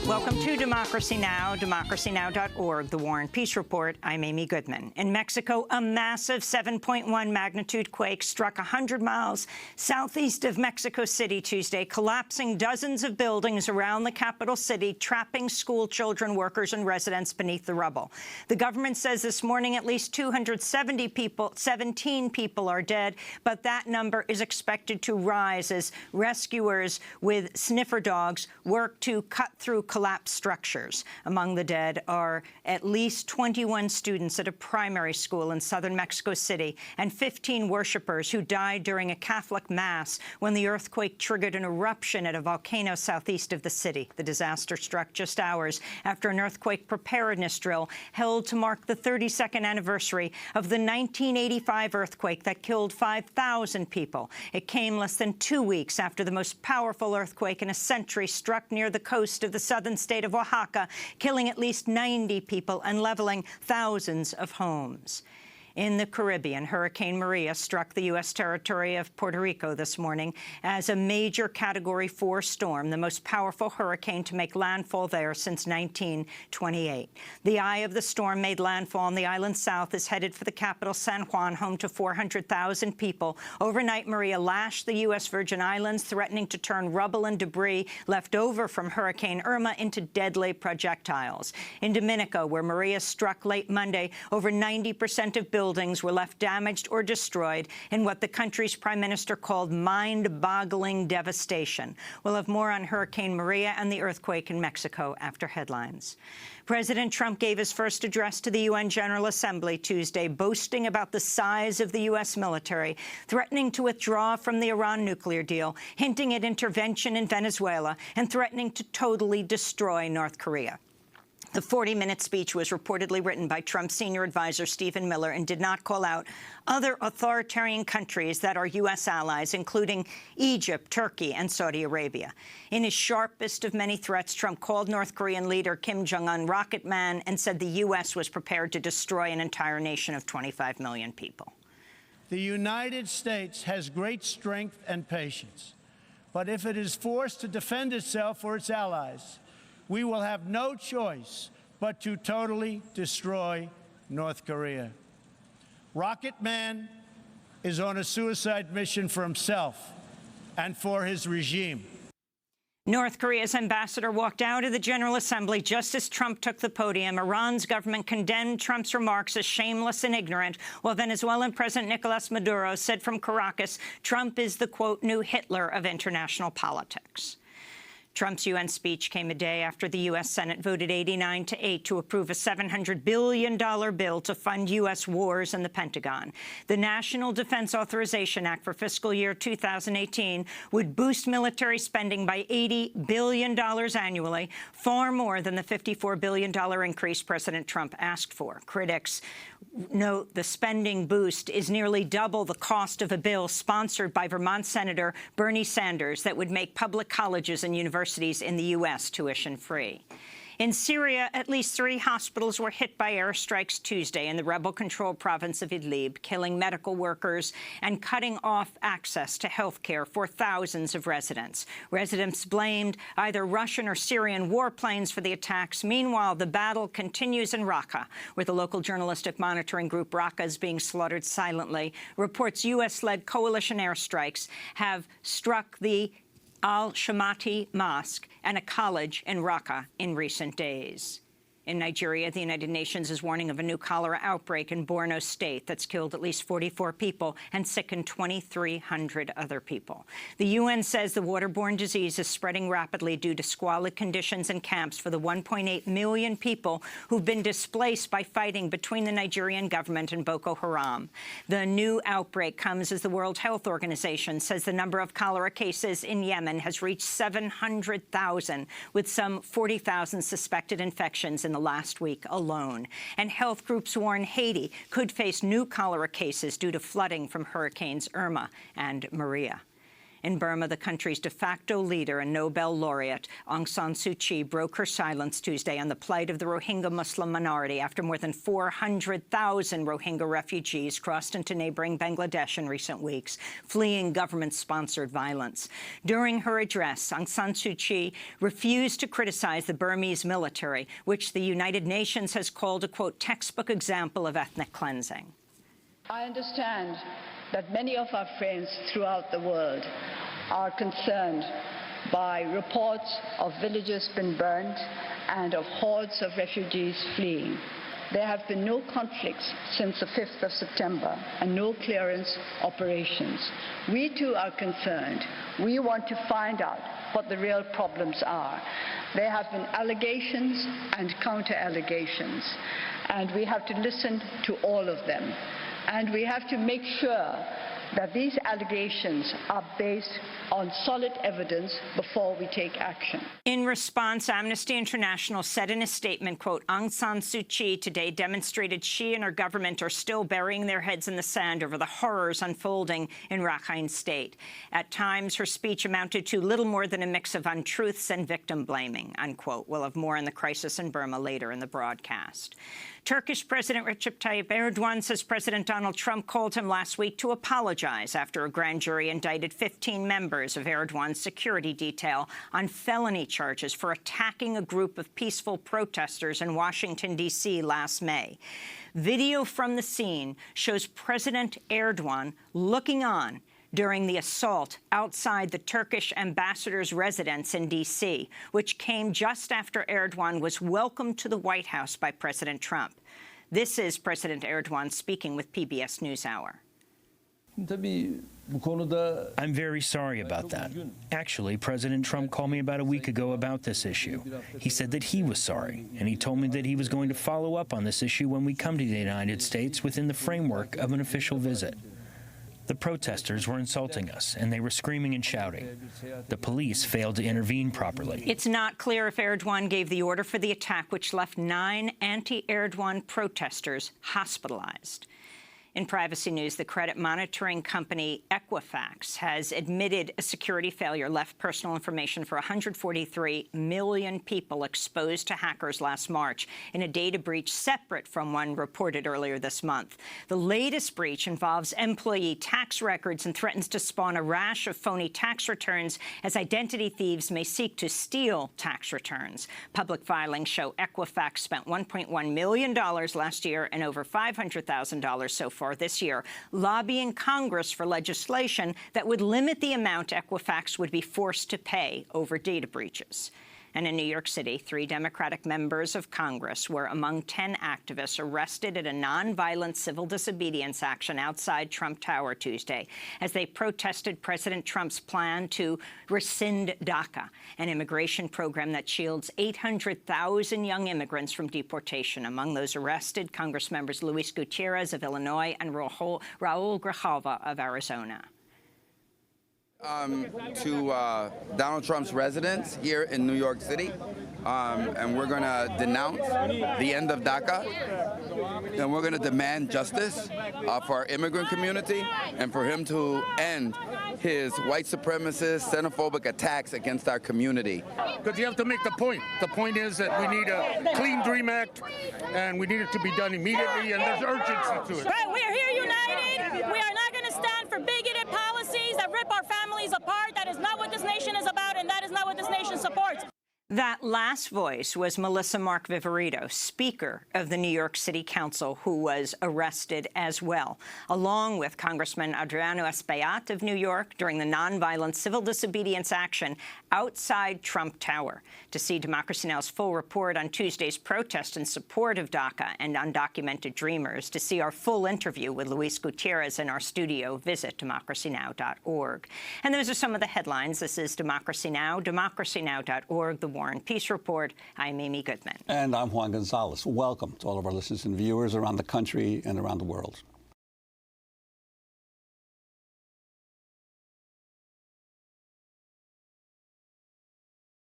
Welcome to Democracy Now!, democracynow.org, the War and Peace Report. I'm Amy Goodman. In Mexico, a massive 7.1 magnitude quake struck 100 miles southeast of Mexico City Tuesday, collapsing dozens of buildings around the capital city, trapping school children, workers, and residents beneath the rubble. The government says this morning at least 17 people are dead, but that number is expected to rise as rescuers with sniffer dogs work to cut through collapsed structures. Among the dead are at least 21 students at a primary school in southern Mexico City and 15 worshippers who died during a Catholic mass when the earthquake triggered an eruption at a volcano southeast of the city. The disaster struck just hours after an earthquake preparedness drill held to mark the 32nd anniversary of the 1985 earthquake that killed 5,000 people. It came less than 2 weeks after the most powerful earthquake in a century struck near the coast of the southern state of Oaxaca, killing at least 90 people and leveling thousands of homes. In the Caribbean, Hurricane Maria struck the U.S. territory of Puerto Rico this morning as a major Category 4 storm, the most powerful hurricane to make landfall there since 1928. The eye of the storm made landfall on the island south, is headed for the capital, San Juan, home to 400,000 people. Overnight, Maria lashed the U.S. Virgin Islands, threatening to turn rubble and debris left over from Hurricane Irma into deadly projectiles. In Dominica, where Maria struck late Monday, over 90% of buildings were left damaged or destroyed in what the country's prime minister called mind-boggling devastation. We'll have more on Hurricane Maria and the earthquake in Mexico after headlines. President Trump gave his first address to the UN General Assembly Tuesday, boasting about the size of the U.S. military, threatening to withdraw from the Iran nuclear deal, hinting at intervention in Venezuela, and threatening to totally destroy North Korea. The 40-minute speech was reportedly written by Trump's senior advisor, Stephen Miller, and did not call out other authoritarian countries that are U.S. allies, including Egypt, Turkey, and Saudi Arabia. In his sharpest of many threats, Trump called North Korean leader Kim Jong-un Rocket Man and said the U.S. was prepared to destroy an entire nation of 25 million people. The United States has great strength and patience, but if it is forced to defend itself or its allies, we will have no choice but to totally destroy North Korea. Rocket Man is on a suicide mission for himself and for his regime. North Korea's ambassador walked out of the General Assembly just as Trump took the podium. Iran's government condemned Trump's remarks as shameless and ignorant, while Venezuelan President Nicolas Maduro said from Caracas, Trump is the, quote, new Hitler of international politics. Trump's UN speech came a day after the U.S. Senate voted 89-8 to approve a $700 billion bill to fund U.S. wars and the Pentagon. The National Defense Authorization Act for fiscal year 2018 would boost military spending by $80 billion annually, far more than the $54 billion increase President Trump asked for. Critics note the spending boost is nearly double the cost of a bill sponsored by Vermont Senator Bernie Sanders that would make public colleges and universities in the U.S. tuition-free. In Syria, at least 3 hospitals were hit by airstrikes Tuesday in the rebel-controlled province of Idlib, killing medical workers and cutting off access to health care for thousands of residents. Residents blamed either Russian or Syrian warplanes for the attacks. Meanwhile, the battle continues in Raqqa, where the local journalistic monitoring group Raqqa is being slaughtered silently. Reports U.S.-led coalition airstrikes have struck the Al-Shamati Mosque and a college in Raqqa in recent days. In Nigeria, the United Nations is warning of a new cholera outbreak in Borno State that's killed at least 44 people and sickened 2,300 other people. The UN says the waterborne disease is spreading rapidly due to squalid conditions in camps for the 1.8 million people who've been displaced by fighting between the Nigerian government and Boko Haram. The new outbreak comes as the World Health Organization says the number of cholera cases in Yemen has reached 700,000, with some 40,000 suspected infections in the last week alone. And health groups warn Haiti could face new cholera cases due to flooding from Hurricanes Irma and Maria. In Burma, the country's de facto leader and Nobel laureate Aung San Suu Kyi broke her silence Tuesday on the plight of the Rohingya Muslim minority after more than 400,000 Rohingya refugees crossed into neighboring Bangladesh in recent weeks, fleeing government-sponsored violence. During her address, Aung San Suu Kyi refused to criticize the Burmese military, which the United Nations has called a, quote, textbook example of ethnic cleansing. I understand that many of our friends throughout the world are concerned by reports of villages being burned and of hordes of refugees fleeing. There have been no conflicts since the 5th of September and no clearance operations. We too are concerned. We want to find out what the real problems are. There have been allegations and counter-allegations, and we have to listen to all of them. And we have to make sure that these allegations are based on solid evidence before we take action. In response, Amnesty International said in a statement, quote, Aung San Suu Kyi today demonstrated she and her government are still burying their heads in the sand over the horrors unfolding in Rakhine State. At times, her speech amounted to little more than a mix of untruths and victim blaming, unquote. We'll have more on the crisis in Burma later in the broadcast. Turkish President Recep Tayyip Erdogan says President Donald Trump called him last week to apologize after a grand jury indicted 15 members of Erdogan's security detail on felony charges for attacking a group of peaceful protesters in Washington, D.C. last May. Video from the scene shows President Erdogan looking on during the assault outside the Turkish ambassador's residence in D.C., which came just after Erdogan was welcomed to the White House by President Trump. This is President Erdogan speaking with PBS NewsHour. I'm very sorry about that. Actually, President Trump called me about a week ago about this issue. He said that he was sorry, and he told me that he was going to follow up on this issue when we come to the United States within the framework of an official visit. The protesters were insulting us, and they were screaming and shouting. The police failed to intervene properly. It's not clear if Erdogan gave the order for the attack, which left 9 anti-Erdogan protesters hospitalized. In privacy news, the credit monitoring company Equifax has admitted a security failure left personal information for 143 million people exposed to hackers last March in a data breach separate from one reported earlier this month. The latest breach involves employee tax records and threatens to spawn a rash of phony tax returns as identity thieves may seek to steal tax returns. Public filings show Equifax spent $1.1 million last year and over $500,000 so far this year, lobbying Congress for legislation that would limit the amount Equifax would be forced to pay over data breaches. And in New York City, 3 Democratic members of Congress were among 10 activists arrested at a nonviolent civil disobedience action outside Trump Tower Tuesday as they protested President Trump's plan to rescind DACA, an immigration program that shields 800,000 young immigrants from deportation. Among those arrested, Congress members Luis Gutierrez of Illinois and Raul Grijalva of Arizona. To Donald Trump's residence here in New York City, and we're going to denounce the end of DACA, and we're going to demand justice for our immigrant community and for him to end his white supremacist, xenophobic attacks against our community. Because you have to make the point. The point is that we need a Clean Dream Act, and we need it to be done immediately, and there's urgency to it. Right, we are here united. We are not going to stand for bigoted policies that rip our families apart. That is not what this nation is about, and that is not what this nation supports. That last voice was Melissa Mark Viverito, Speaker of the New York City Council, who was arrested as well, along with Congressman Adriano Espaillat of New York during the nonviolent civil disobedience action outside Trump Tower. To see Democracy Now!'s full report on Tuesday's protest in support of DACA and undocumented dreamers, to see our full interview with Luis Gutierrez in our studio, visit democracynow.org. And those are some of the headlines. This is Democracy Now!, democracynow.org, the War and Peace Report. I'm Amy Goodman. And I'm Juan Gonzalez. Welcome to all of our listeners and viewers around the country and around the world.